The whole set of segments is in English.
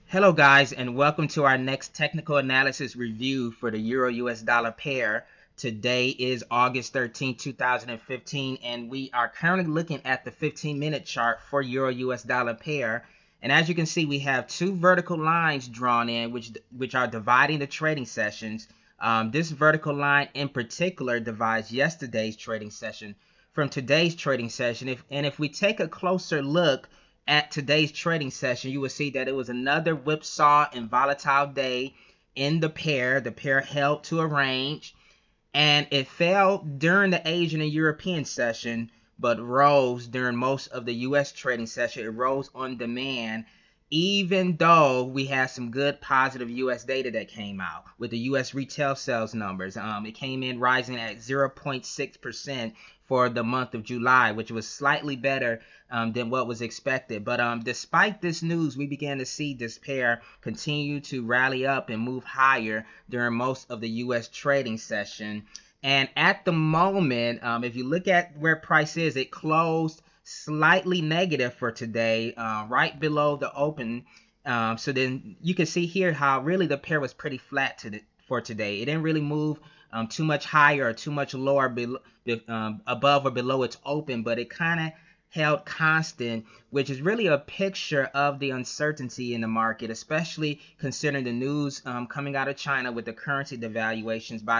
Hello guys, and welcome to our next technical analysis review for the Euro US dollar pair. Today is August 13, 2015, and we are currently looking at the 15-minute chart for Euro US dollar pair. And as you can see, we have two vertical lines drawn in which are dividing the trading sessions. This vertical line in particular divides yesterday's trading session from today's trading session. If we take a closer look at today's trading session, you will see that it was another whipsaw and volatile day in the pair. The pair held to a range, and it fell during the Asian and European session, but rose during most of the U.S. trading session. It rose on demand, even though we had some good positive U.S. data that came out with the U.S. retail sales numbers. It came in rising at 0.6% for the month of July, which was slightly better than what was expected. But despite this news, we began to see this pair continue to rally up and move higher during most of the U.S. trading session. And at the moment, if you look at where price is, it closed slightly negative for today, right below the open. So then you can see here how really the pair was pretty flat for today. It didn't really move too much higher or too much lower above or below its open, but it kind of held constant, which is really a picture of the uncertainty in the market, especially considering the news coming out of China with the currency devaluations by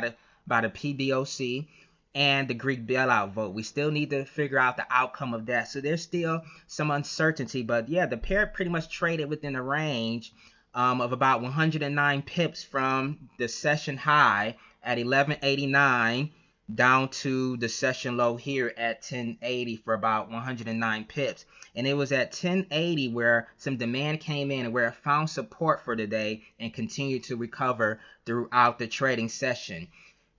the PBOC and the Greek bailout vote. We still need to figure out the outcome of that. So there's still some uncertainty, but yeah, the pair pretty much traded within a range of about 109 pips from the session high at 1189 down to the session low here at 1080 for about 109 pips. And it was at 1080 where some demand came in and where it found support for the day and continued to recover throughout the trading session.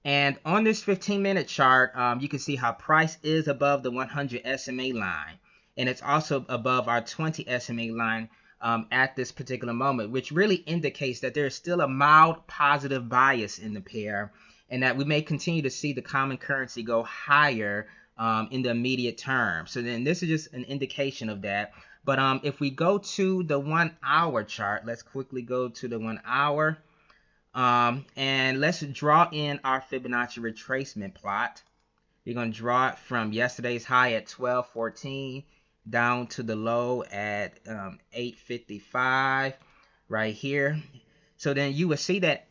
And on this 15-minute chart, you can see how price is above the 100 SMA line. And it's also above our 20 SMA line at this particular moment, which really indicates that there is still a mild positive bias in the pair and that we may continue to see the common currency go higher in the immediate term. So then this is just an indication of that. But if we go to the 1 hour chart, let's quickly go to the 1 hour. And let's draw in our Fibonacci retracement plot. We're going to draw it from yesterday's high at 1214 down to the low at 855 right here. So then you will see that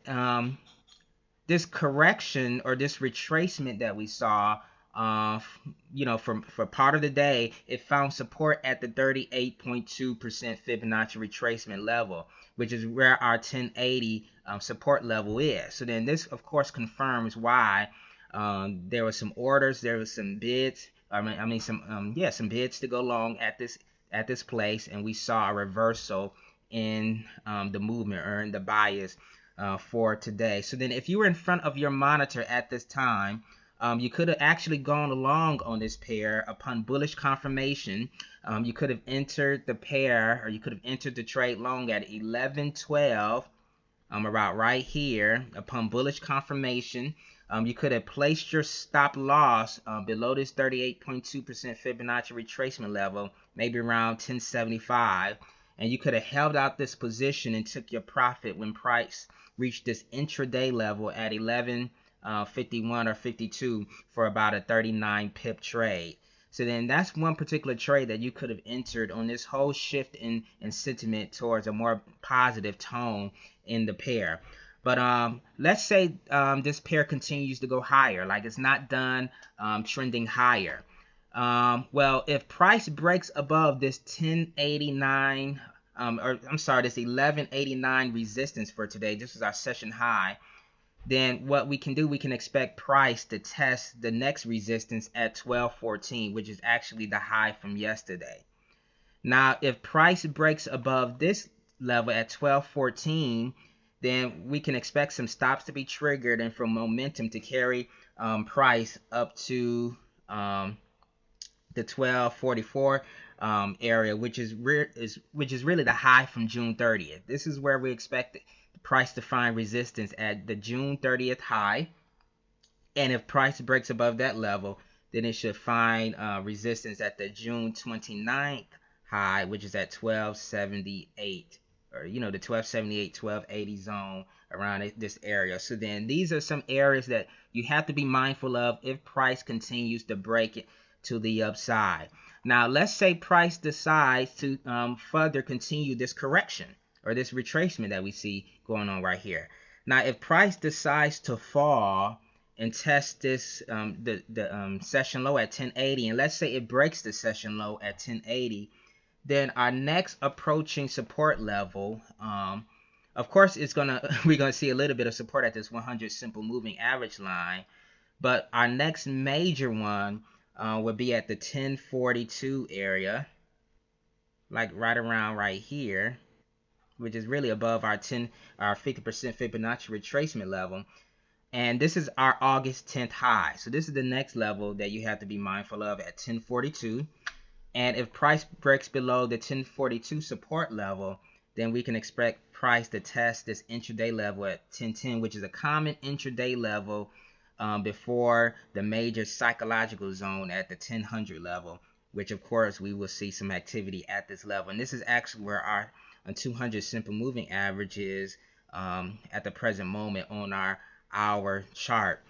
this correction or this retracement that we saw, for part of the day, it found support at the 38.2% Fibonacci retracement level, which is where our 1080 support level is. So then this, of course, confirms why there were some orders, there was some bids. Some bids to go long at this place, and we saw a reversal in the movement or in the bias for today. So then if you were in front of your monitor at this time, you could have actually gone along on this pair upon bullish confirmation. You could have entered the pair, or you could have entered the trade long at 1112, about right here upon bullish confirmation. You could have placed your stop loss below this 38.2% Fibonacci retracement level, maybe around 1075, and you could have held out this position and took your profit when price reached this intraday level at 1151 or 52 for about a 39 pip trade. So then that's one particular trade that you could have entered on this whole shift in sentiment towards a more positive tone in the pair. But let's say this pair continues to go higher, like it's not done trending higher. Well, if price breaks above this 1089, this 1189 resistance for today, this is our session high, then what we can do, we can expect price to test the next resistance at 1214, which is actually the high from yesterday. Now, if price breaks above this level at 1214, then we can expect some stops to be triggered and for momentum to carry price up to the 1244 area, which is really the high from June 30th. This is where we expect the price to find resistance at the June 30th high, and if price breaks above that level, then it should find resistance at the June 29th high, which is at 1278 or the 1278, 1280 zone around this area. So then these are some areas that you have to be mindful of if price continues to break it to the upside. Now let's say price decides to further continue this correction or this retracement that we see going on right here. Now if price decides to fall and test this the session low at 1080, and let's say it breaks the session low at 1080, then our next approaching support level, of course, we're gonna see a little bit of support at this 100 simple moving average line, but our next major one would be at the 1042 area, like right around right here, which is really above our 50% Fibonacci retracement level. And this is our August 10th high. So this is the next level that you have to be mindful of at 1042. And if price breaks below the 1042 support level, then we can expect price to test this intraday level at 1010, which is a common intraday level before the major psychological zone at the 1000 level, which of course we will see some activity at this level. And this is actually where our 200 simple moving average is at the present moment on our hour chart.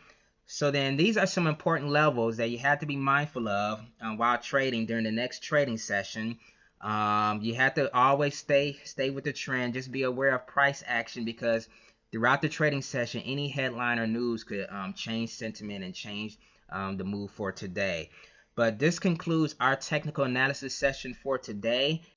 So then these are some important levels that you have to be mindful of while trading during the next trading session. You have to always stay with the trend. Just be aware of price action, because throughout the trading session, any headline or news could change sentiment and change the move for today. But this concludes our technical analysis session for today.